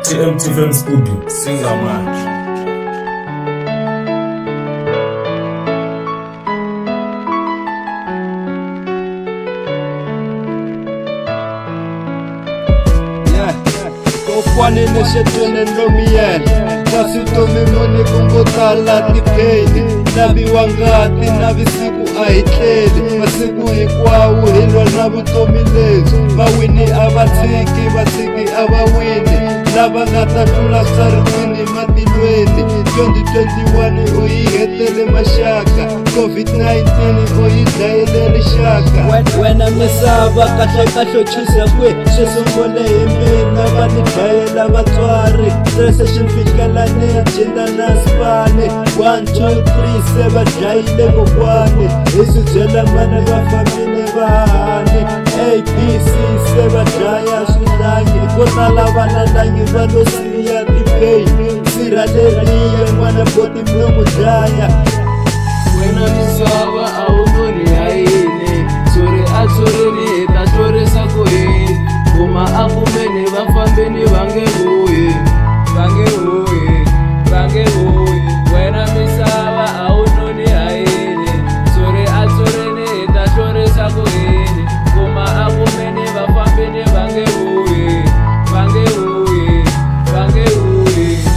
TMT Film Studio, Singamanje. Kwane neshetwene ndomiyel Kasitomi mone kumbotala tipedi Nabi wangati nabi siku aitleli Masiku hikwawu hilwa nabutomi lezu Bawini abatiki abawini Laba ngatatula sarwini matilweni 2021 uyihetele mashaka COVID-19 uyidlayelele shaka Wena misaba kahle chisa kwe Shesongole yemena vanidlayela vatswari Recession fikela nejinda na spane 1, 2, 3 se vadlayile kokwani Isi byela mane vafamile vahani ABC se vadlaya swilangi Kotala vanalangi valosiya tipei Siraleriye mwana boti mlomu dlaya Wena misava aunoni haine Tsore atsoreni tatsore sako hei Kuma akumene vafambeni vange huye Wena misava aunoni haine Tsore atsoreni tatsore sako hei Kuma akumene vafambeni vange huye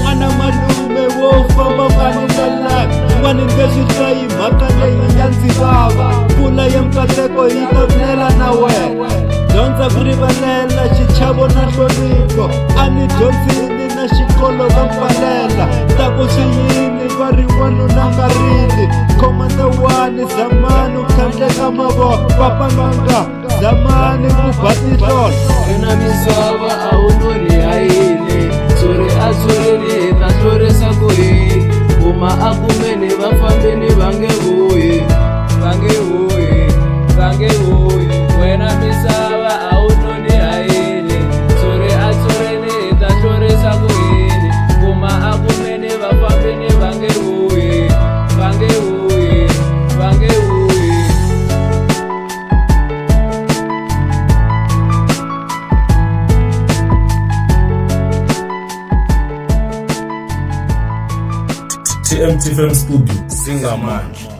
Mwana malume wo famba vanilala Mwani ngeshitwayi makale yanzi baba Pula yemkateko itavnela na we Donza kurivalela xichavo na hloniko Ani dyondzini na xikolo va mpalela Taku swiyini va ri wanuna nga rili Komanda wani zamani khandleka mavoko Papanganga zamani ku ba tihlolo Wena misava aunoni haine Tsore atsoreni tatsore sako hei Kuma akumene vafambeni vange huye Wena misava aunoni haine Tsore atsoreni tatsore sako hei Kuma akumene vafambeni vange huye TMT Film Studio, Singamanje.